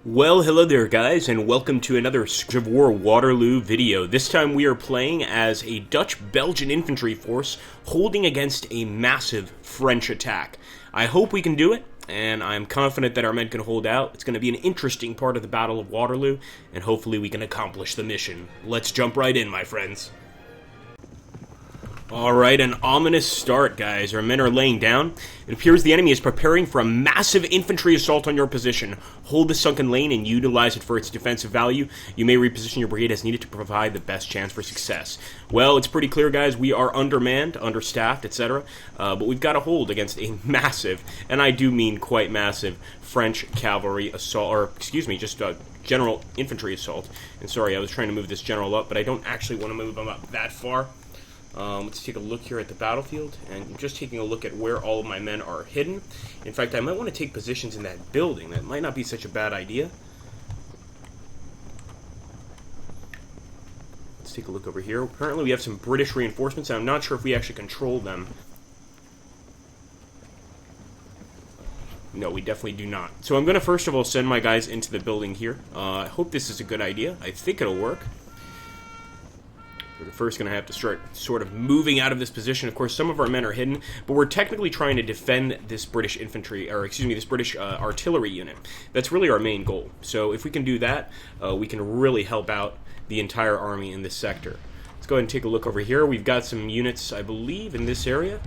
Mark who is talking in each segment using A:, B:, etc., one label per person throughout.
A: Well, hello there guys, and welcome to another Scourge of War Waterloo video. This time we are playing as a Dutch-Belgian infantry force holding against a massive French attack. I hope we can do it, and I'm confident that our men can hold out. It's going to be an interesting part of the Battle of Waterloo, and hopefully we can accomplish the mission. Let's jump right in, my friends. Alright, an ominous start, guys. Our men are laying down. It appears the enemy is preparing for a massive infantry assault on your position. Hold the sunken lane and utilize it for its defensive value. You may reposition your brigade as needed to provide the best chance for success. Well, it's pretty clear, guys. We are undermanned, understaffed, etc. But we've got to hold against a massive, and I do mean quite massive, French cavalry assault, or excuse me, just general infantry assault. And sorry, I was trying to move this general up, but I don't actually want to move him up that far. Let's take a look here at the battlefield, and just taking a look at where all of my men are hidden. In fact, I might want to take positions in that building. That might not be such a bad idea. Let's take a look over here. Apparently we have some British reinforcements, and I'm not sure if we actually control them. No, we definitely do not. So I'm going to first of all send my guys into the building here. I hope this is a good idea. I think it'll work. We're first going to have to start sort of moving out of this position. Of course, some of our men are hidden, but we're technically trying to defend this British infantry, or excuse me, this British artillery unit. That's really our main goal. So if we can do that, we can really help out the entire army in this sector. Let's go ahead and take a look over here. We've got some units, I believe, in this area.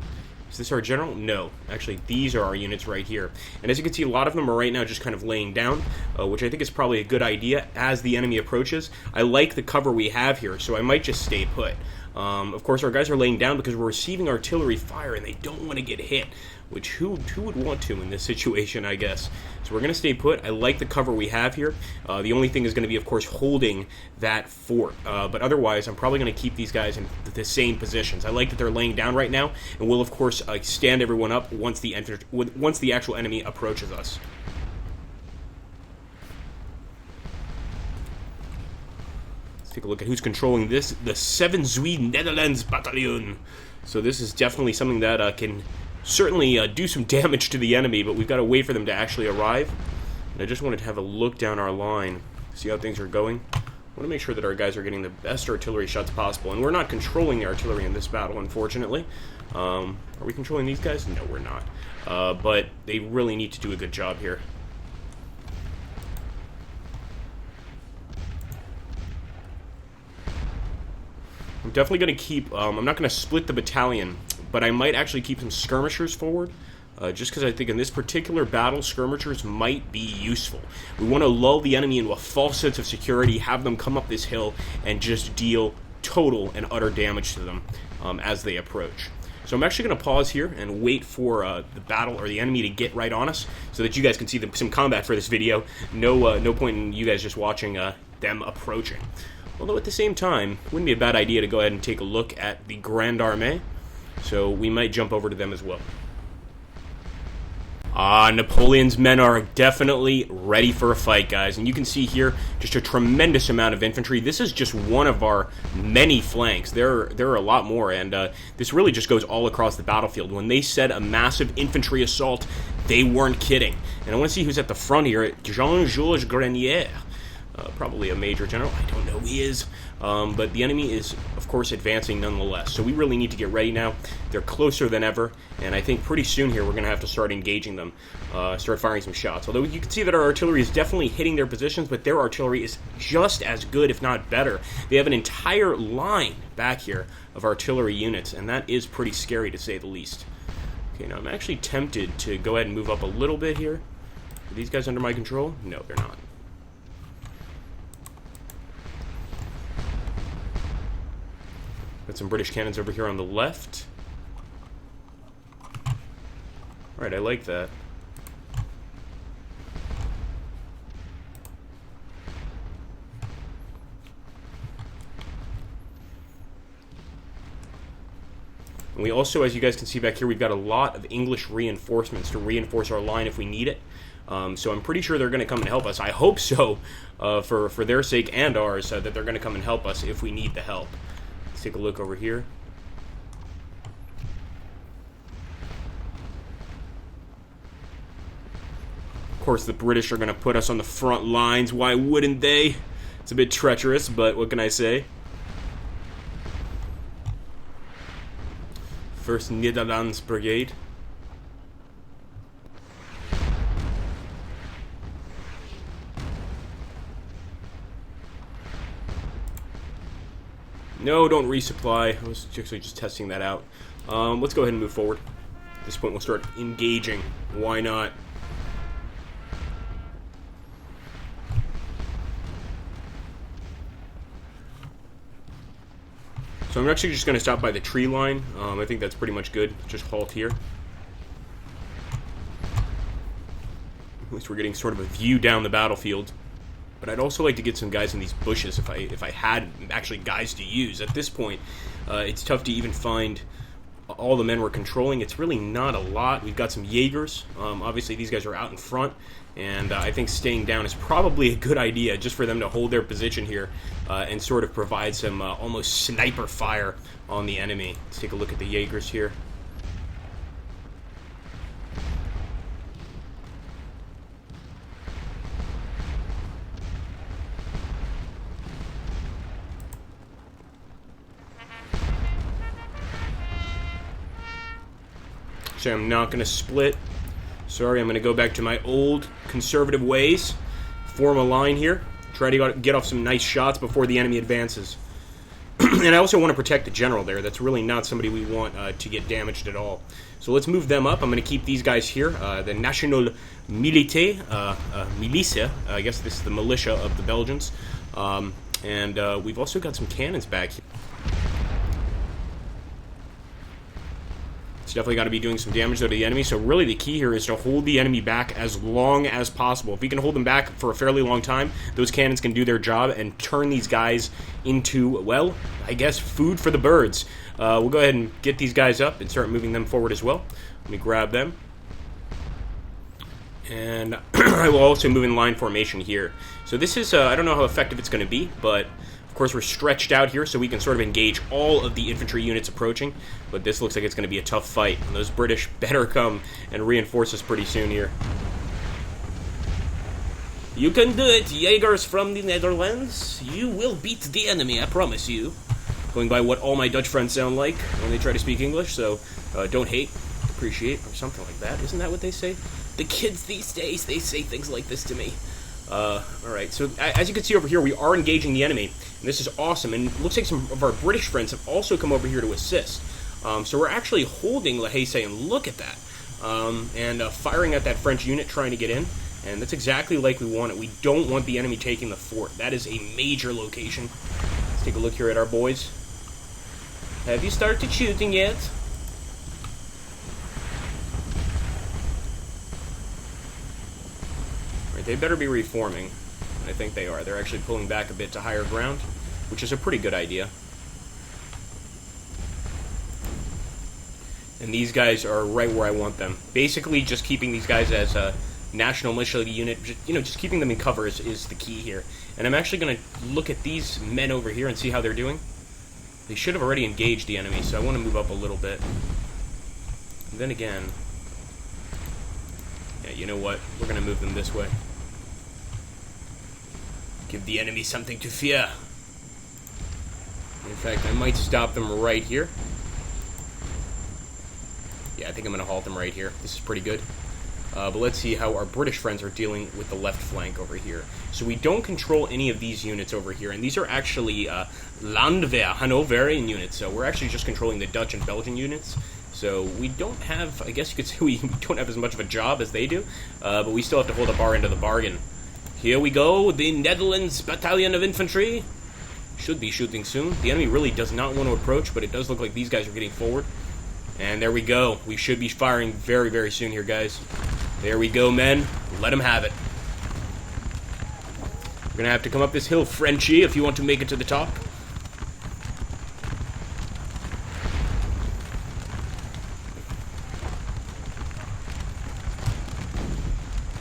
A: Is this our general? No. Actually, these are our units right here. And as you can see, a lot of them are right now just kind of laying down, which I think is probably a good idea as the enemy approaches. I like the cover we have here, so I might just stay put. Of course, our guys are laying down because we're receiving artillery fire, and they don't want to get hit, which who would want to in this situation, I guess. So we're going to stay put. I like the cover we have here. The only thing is going to be, of course, holding that fort. But otherwise, I'm probably going to keep these guys in the same positions. I like that they're laying down right now, and we'll, of course, stand everyone up once the actual enemy approaches us. Take a look at who's controlling this. The 7 Zwede Netherlands Battalion. So this is definitely something that can certainly do some damage to the enemy, but we've got to wait for them to actually arrive. And I just wanted to have a look down our line, see how things are going. I want to make sure that our guys are getting the best artillery shots possible. And we're not controlling the artillery in this battle, unfortunately. Are we controlling these guys? No, we're not. But they really need to do a good job here. I'm definitely going to keep, I'm not going to split the battalion, but I might actually keep some skirmishers forward, just because I think in this particular battle, skirmishers might be useful. We want to lull the enemy into a false sense of security, have them come up this hill, and just deal total and utter damage to them as they approach. So I'm actually going to pause here and wait for the battle or the enemy to get right on us, so that you guys can see some combat for this video. No point in you guys just watching them approaching. Although at the same time, it wouldn't be a bad idea to go ahead and take a look at the Grande Armée, so we might jump over to them as well. Napoleon's men are definitely ready for a fight, guys, and you can see here just a tremendous amount of infantry. This is just one of our many flanks. There are a lot more, and this really just goes all across the battlefield. When they said a massive infantry assault, they weren't kidding. And I want to see who's at the front here. Jean-Georges Grenier. Probably a major general. I don't know who he is. But the enemy is, of course, advancing nonetheless. So we really need to get ready now. They're closer than ever. And I think pretty soon here we're going to have to start engaging them. Start firing some shots. Although you can see that our artillery is definitely hitting their positions, but their artillery is just as good, if not better. They have an entire line back here of artillery units. And that is pretty scary, to say the least. Okay, now I'm actually tempted to go ahead and move up a little bit here. Are these guys under my control? No, they're not. Got some British cannons over here on the left. Alright, I like that. And we also, as you guys can see back here, we've got a lot of English reinforcements to reinforce our line if we need it. So I'm pretty sure they're going to come and help us. I hope so, for their sake and ours, that they're going to come and help us if we need the help. Take a look over here. course, the British are going to put us on the front lines. Why wouldn't they? It's a bit treacherous, but what can I say? First Netherlands Brigade. No, don't resupply. I was actually just testing that out. Let's go ahead and move forward. At this point, we'll start engaging. Why not? So I'm actually just going to stop by the tree line. I think that's pretty much good. Just halt here. At least we're getting sort of a view down the battlefield. But I'd also like to get some guys in these bushes if I had actually guys to use. At this point, it's tough to even find all the men we're controlling. It's really not a lot. We've got some Jaegers. Obviously, these guys are out in front, and I think staying down is probably a good idea just for them to hold their position here and sort of provide some almost sniper fire on the enemy. Let's take a look at the Jaegers here. So I'm not going to split. Sorry, I'm going to go back to my old conservative ways. Form a line here. Try to get off some nice shots before the enemy advances. And I also want to protect the general there. That's really not somebody we want to get damaged at all. So let's move them up. I'm going to keep these guys here. The National Militia, I guess this is the militia of the Belgians. And we've also got some cannons back here. Definitely got to be doing some damage to the enemy, so really the key here is to hold the enemy back as long as possible. If we can hold them back for a fairly long time, those cannons can do their job and turn these guys into, well, I guess food for the birds. We'll go ahead and get these guys up and start moving them forward as well. Let me grab them. And I will also move in line formation here. So this is, I don't know how effective it's going to be, but of course, we're stretched out here so we can sort of engage all of the infantry units approaching, but this looks like it's going to be a tough fight, and those British better come and reinforce us pretty soon here. You can do it, Jaegers from the Netherlands. You will beat the enemy, I promise you. Going by what all my Dutch friends sound like when they try to speak English, so don't hate, appreciate, or something like that. Isn't that what they say? The kids these days, they say things like this to me. Alright, so as you can see over here, we are engaging the enemy, and this is awesome, and it looks like some of our British friends have also come over here to assist. So we're actually holding La Haye, and look at that, and firing at that French unit trying to get in, and that's exactly like we want it. We don't want the enemy taking the fort. That is a major location. Let's take a look here at our boys. Have you started shooting yet? They better be reforming, and I think they are. They're actually pulling back a bit to higher ground, which is a pretty good idea. And these guys are right where I want them. Basically, just keeping these guys as a national militia unit, just keeping them in cover is the key here. And I'm actually going to look at these men over here and see how they're doing. They should have already engaged the enemy, so I want to move up a little bit. And then again, yeah, you know what? We're going to move them this way. Give the enemy something to fear. In fact, I might stop them right here. Yeah, I think I'm going to halt them right here. This is pretty good. But let's see how our British friends are dealing with the left flank over here. So we don't control any of these units over here, and these are actually Landwehr, Hanoverian units. So we're actually just controlling the Dutch and Belgian units. So we don't have, I guess you could say we don't have as much of a job as they do, but we still have to hold up our end of the bargain. Here we go, the Netherlands Battalion of Infantry. Should be shooting soon. The enemy really does not want to approach, but it does look like these guys are getting forward. And there we go. We should be firing very, very soon here, guys. There we go, men. Let them have it. We're going to have to come up this hill, Frenchie, if you want to make it to the top.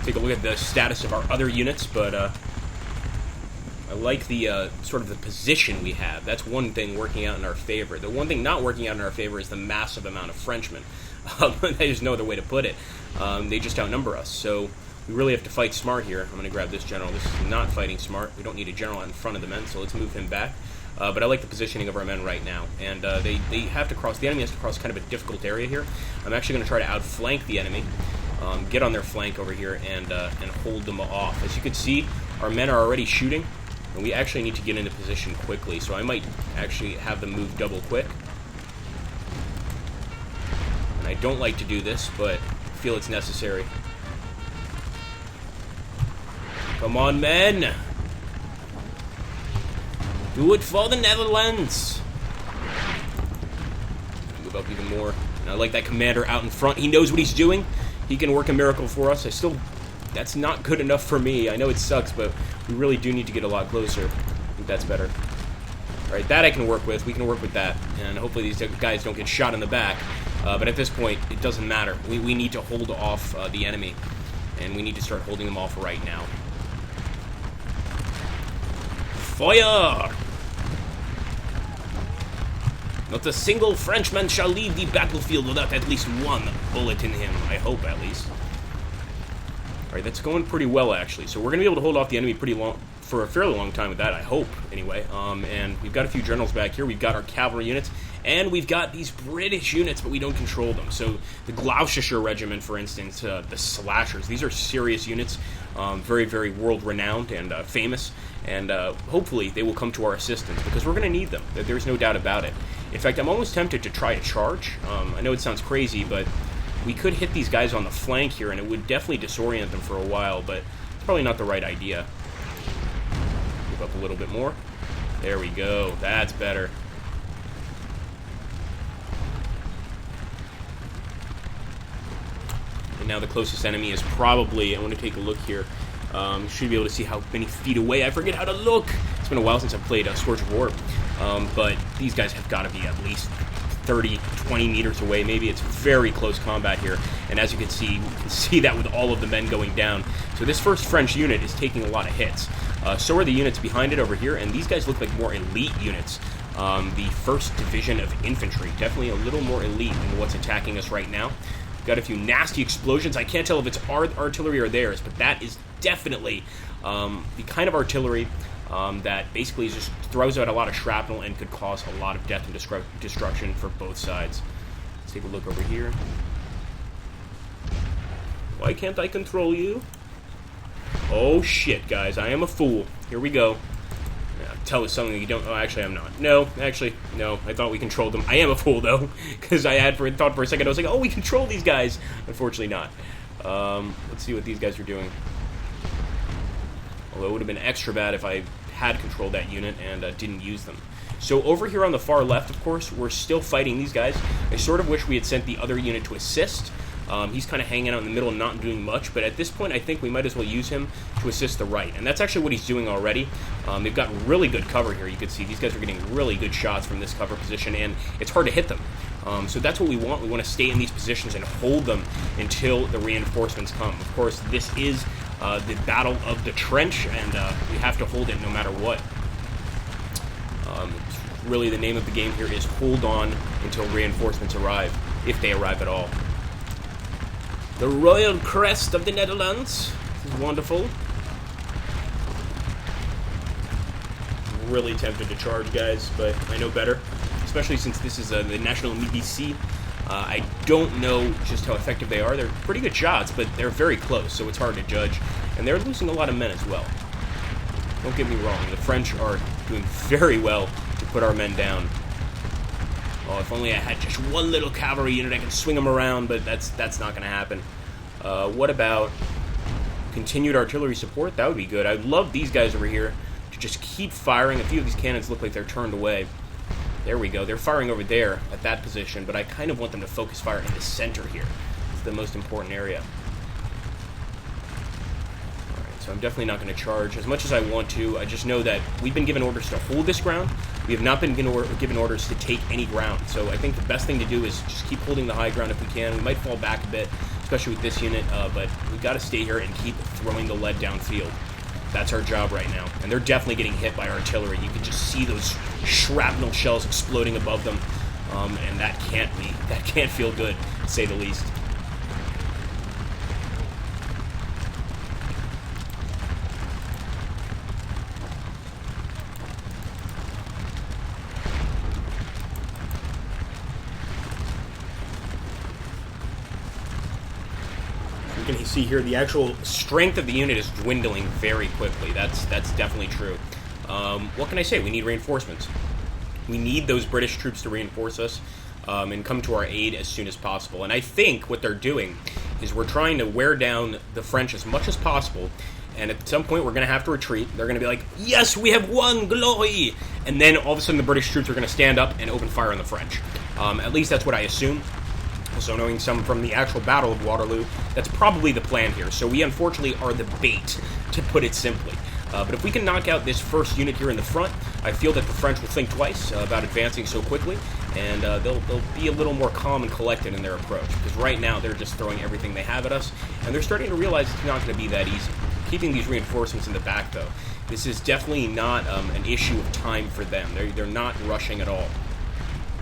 A: Take a look at the status of our other units, but I like the sort of the position we have. That's one thing working out in our favor. The one thing not working out in our favor is the massive amount of Frenchmen. There's no other way to put it. They just outnumber us. So We really have to fight smart here. I'm going to grab this general. This is not fighting smart. We don't need a general out in front of the men, so let's move him back. But I like the positioning of our men right now. And they have to cross. The enemy has to cross kind of a difficult area here. I'm actually going to try to outflank the enemy. Get on their flank over here and hold them off. As you can see, our men are already shooting. And we actually need to get into position quickly. So I might actually have them move double quick. And I don't like to do this, but I feel it's necessary. Come on, men! Do it for the Netherlands! Move up even more. And I like that commander out in front. He knows what he's doing. He can work a miracle for us. That's not good enough for me. I know it sucks, but we really do need to get a lot closer. I think that's better. Alright, that I can work with. We can work with that. And hopefully these guys don't get shot in the back. But at this point, it doesn't matter. We need to hold off the enemy. And we need to start holding them off right now. Fire! Not a single Frenchman shall leave the battlefield without at least one bullet in him. I hope, at least. Alright, that's going pretty well, actually. So we're going to be able to hold off the enemy for a fairly long time with that, I hope, anyway. And we've got a few generals back here. We've got our cavalry units. And we've got these British units, but we don't control them. So the Gloucestershire Regiment, for instance, the Slashers, these are serious units, very, very world-renowned and famous. And hopefully they will come to our assistance, because we're going to need them. There's no doubt about it. In fact, I'm almost tempted to try a charge. I know it sounds crazy, but we could hit these guys on the flank here, and it would definitely disorient them for a while, but it's probably not the right idea. Move up a little bit more. There we go. That's better. And now the closest enemy is probably, I want to take a look here. Should be able to see how many feet away. I forget how to look. It's been a while since I've played Scourge of War. But these guys have got to be at least 30, 20 meters away. Maybe it's very close combat here. And as you can see that with all of the men going down. So this first French unit is taking a lot of hits. So are the units behind it over here. And these guys look like more elite units. The 1st Division of Infantry. Definitely a little more elite than what's attacking us right now. Got a few nasty explosions. I can't tell if it's our artillery or theirs, but that is definitely the kind of artillery that basically just throws out a lot of shrapnel and could cause a lot of death and destruction for both sides. Let's take a look over here. Why can't I control you? Oh shit, guys, I am a fool. Here we go. Tell us something you don't. Oh, actually, I'm not. No, actually, no. I thought we controlled them. I am a fool, though, because I thought for a second I was like, oh, we control these guys. Unfortunately, not. Let's see what these guys are doing. Although it would have been extra bad if I had controlled that unit and didn't use them. So over here on the far left, of course, we're still fighting these guys. I sort of wish we had sent the other unit to assist. He's kind of hanging out in the middle and not doing much, but at this point I think we might as well use him to assist the right. And that's actually what he's doing already. They've got really good cover here. You can see these guys are getting really good shots from this cover position, and it's hard to hit them. So that's what we want. We want to stay in these positions and hold them until the reinforcements come. Of course, this is the Battle of the Trench, and we have to hold it no matter what. Really, the name of the game here is hold on until reinforcements arrive, if they arrive at all. The Royal Crest of the Netherlands. This is wonderful. Really tempted to charge, guys, but I know better. Especially since this is the National Militia. I don't know just how effective they are. They're pretty good shots, but they're very close, so it's hard to judge. And they're losing a lot of men as well. Don't get me wrong. The French are doing very well to put our men down. Oh, if only I had just one little cavalry unit, I could swing them around, but that's not going to happen. What about continued artillery support? That would be good. I'd love these guys over here to just keep firing. A few of these cannons look like they're turned away. There we go. They're firing over there at that position, but I kind of want them to focus fire in the center here. It's the most important area. So I'm definitely not going to charge as much as I want to. I just know that we've been given orders to hold this ground. We have not been given orders to take any ground. So I think the best thing to do is just keep holding the high ground if we can. We might fall back a bit, especially with this unit, but we've got to stay here and keep throwing the lead downfield. That's our job right now. And they're definitely getting hit by artillery. You can just see those shrapnel shells exploding above them. And that can't feel good, to say the least. see here, the actual strength of the unit is dwindling very quickly. That's definitely true. What can I say? We need reinforcements. We need those British troops to reinforce us and come to our aid as soon as possible. And I think what they're doing is we're trying to wear down the French as much as possible, and at some point we're going to have to retreat. They're going to be like, yes, we have won, glory! And then all of a sudden the British troops are going to stand up and open fire on the French. At least that's what I assume. Also knowing some from the actual Battle of Waterloo, that's probably the plan here. So we unfortunately are the bait, to put it simply. But if we can knock out this first unit here in the front, I feel that the French will think twice about advancing so quickly, and they'll be a little more calm and collected in their approach. Because right now they're just throwing everything they have at us, and they're starting to realize it's not going to be that easy. Keeping these reinforcements in the back, though, this is definitely not an issue of time for them. They're not rushing at all.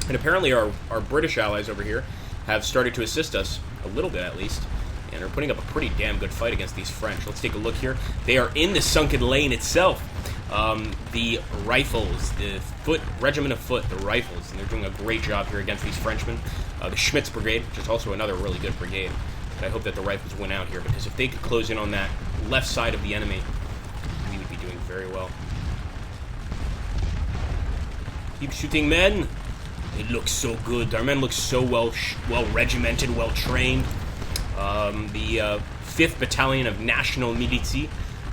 A: And apparently our British allies over here have started to assist us, a little bit at least, and are putting up a pretty damn good fight against these French. Let's take a look here. They are in the Sunken lane itself. The rifles, the regiment of foot, the rifles, and they're doing a great job here against these Frenchmen. The Schmitz Brigade, which is also another really good brigade. But I hope that the rifles win out here, because if they could close in on that left side of the enemy, we would be doing very well. Keep shooting, men. It looks so good. Our men look so well regimented, well trained. The 5th Battalion of National Militia,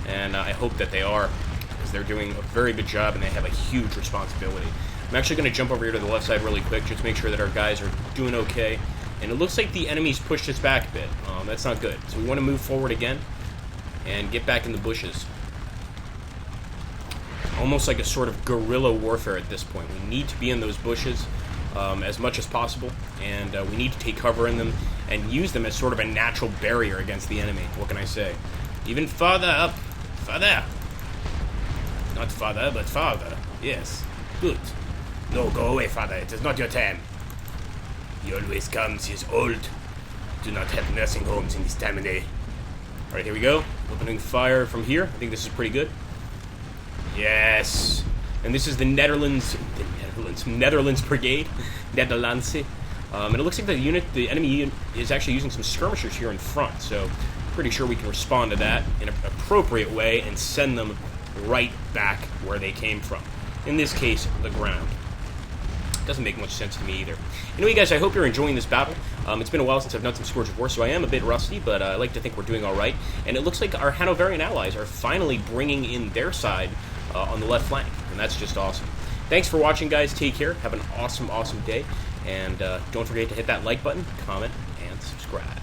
A: and I hope that they are, because they're doing a very good job and they have a huge responsibility. I'm actually going to jump over here to the left side really quick, just to make sure that our guys are doing okay. And it looks like the enemy's pushed us back a bit. That's not good. So we want to move forward again and get back in the bushes. Almost like a sort of guerrilla warfare at this point. We need to be in those bushes as much as possible, and we need to take cover in them and use them as sort of a natural barrier against the enemy. What can I say? Even farther up. Farther. Not father, but father. Yes. Good. No, go away, father. It is not your time. He always comes. He is old. Do not have nursing homes in this time of day. Alright, here we go. Opening fire from here. I think this is pretty good. Yes. And this is the Netherlands Brigade. Netherlands. And it looks like the enemy unit is actually using some skirmishers here in front. So, pretty sure we can respond to that in an appropriate way and send them right back where they came from. In this case, the ground. Doesn't make much sense to me either. Anyway, guys, I hope you're enjoying this battle. It's been a while since I've done some Scourge of War, so I am a bit rusty, but I like to think we're doing all right. And it looks like our Hanoverian allies are finally bringing in their side on the left flank, and that's just awesome. Thanks for watching, guys. Take care. Have an awesome, awesome day. And don't forget to hit that like button, comment, and subscribe.